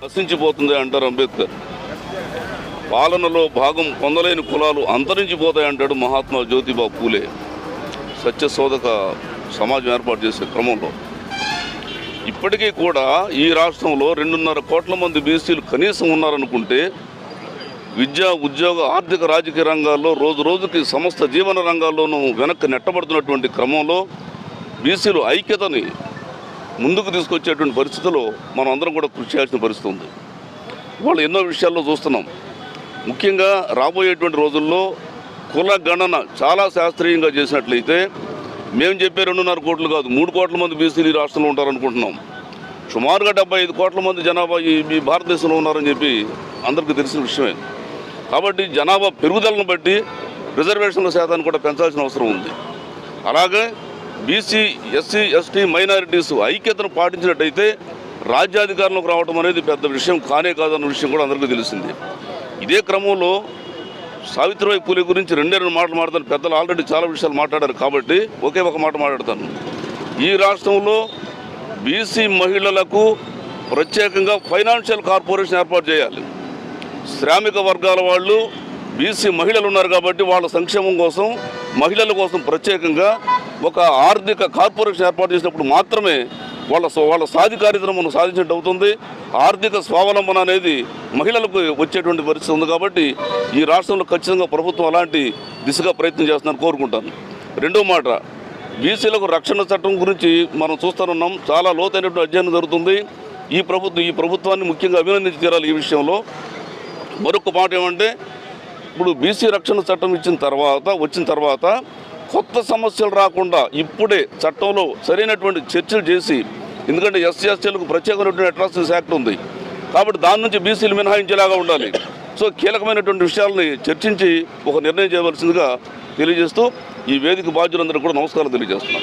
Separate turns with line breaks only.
నశించిపోతుంది అంటారు అంబేద్కర్. పాలనలో భాగం పొందలేని కులాలు అంతరించిపోతాయంటాడు మహాత్మా జ్యోతిబా పూలే. సత్యశోధక సమాజం ఏర్పాటు చేసే క్రమంలో ఇప్పటికీ కూడా ఈ రాష్ట్రంలో 2.5 కోట్ల మంది బీసీలు కనీసం ఉన్నారనుకుంటే విద్య, ఉద్యోగ, ఆర్థిక, రాజకీయ రంగాల్లో రోజు రోజుకి సమస్త జీవన రంగాల్లోనూ వెనక్కి నెట్టబడుతున్నటువంటి క్రమంలో బీసీలు ఐక్యతని ముందుకు తీసుకొచ్చేటువంటి పరిస్థితుల్లో మనం అందరం కూడా కృషి చేయాల్సిన పరిస్థితి ఉంది. ఇవాళ ఎన్నో విషయాల్లో చూస్తున్నాం. ముఖ్యంగా రాబోయేటువంటి రోజుల్లో కుల గణన చాలా శాస్త్రీయంగా చేసినట్లయితే మేము చెప్పే 2.5 కోట్లు కాదు, 3 కోట్ల మంది బీసీలు ఈ రాష్ట్రంలో ఉంటారనుకుంటున్నాం. సుమారుగా 75 కోట్ల మంది జనాభా ఈ భారతదేశంలో ఉన్నారని చెప్పి అందరికీ తెలిసిన విషయమే. కాబట్టి జనాభా పెరుగుదలను బట్టి రిజర్వేషన్ల శాతాన్ని కూడా పెంచాల్సిన అవసరం ఉంది. అలాగే బీసీ, ఎస్సీ, ఎస్టీ, మైనారిటీస్ ఐక్యతను పాటించినట్టయితే రాజ్యాధికారంలోకి రావడం అనేది పెద్ద విషయం కానే కాదన్న విషయం కూడా అందరికీ తెలిసింది. ఇదే క్రమంలో సావిత్రిబాయి పూలే గురించి 2 మాటలు మాట్లాడతాను. పెద్దలు ఆల్రెడీ చాలా విషయాలు మాట్లాడారు కాబట్టి ఒకే ఒక మాట మాట్లాడతాను. ఈ రాష్ట్రంలో బీసీ మహిళలకు ప్రత్యేకంగా ఫైనాన్షియల్ కార్పొరేషన్ ఏర్పాటు చేయాలి. శ్రామిక వర్గాల వాళ్ళు బీసీ మహిళలు ఉన్నారు కాబట్టి వాళ్ళ సంక్షేమం కోసం, మహిళల కోసం ప్రత్యేకంగా ఒక ఆర్థిక కార్పొరేషన్ ఏర్పాటు చేసినప్పుడు మాత్రమే వాళ్ళ సాధికారితను మనం సాధించినట్టు అవుతుంది. ఆర్థిక స్వావలంబన అనేది మహిళలకు వచ్చేటువంటి పరిస్థితి ఉంది. కాబట్టి ఈ రాష్ట్రంలో ఖచ్చితంగా ప్రభుత్వం అలాంటి దిశగా ప్రయత్నం చేస్తుందని కోరుకుంటాను. రెండో మాట, బీసీలకు రక్షణ చట్టం గురించి మనం చూస్తున్నాం. చాలా లోతైనటువంటి అధ్యయనం జరుగుతుంది. ఈ ప్రభుత్వాన్ని ముఖ్యంగా అభినందించి తీరాలి. ఈ విషయంలో మరొక మాట ఏమంటే, ఇప్పుడు బీసీ రక్షణ చట్టం వచ్చిన తర్వాత కొత్త సమస్యలు రాకుండా ఇప్పుడే చట్టంలో సరైనటువంటి చర్చలు చేసి, ఎందుకంటే ఎస్సీ ఎస్టీలకు ప్రత్యేకమైనటువంటి అట్రాసిటీస్ యాక్ట్ ఉంది కాబట్టి దాని నుంచి బీసీలు మినహాయించేలాగా ఉండాలి. సో కీలకమైనటువంటి విషయాలని చర్చించి ఒక నిర్ణయం చేయవలసిందిగా తెలియజేస్తూ ఈ వేదిక బాధ్యులందరూ కూడా నమస్కారం తెలియజేస్తున్నాను.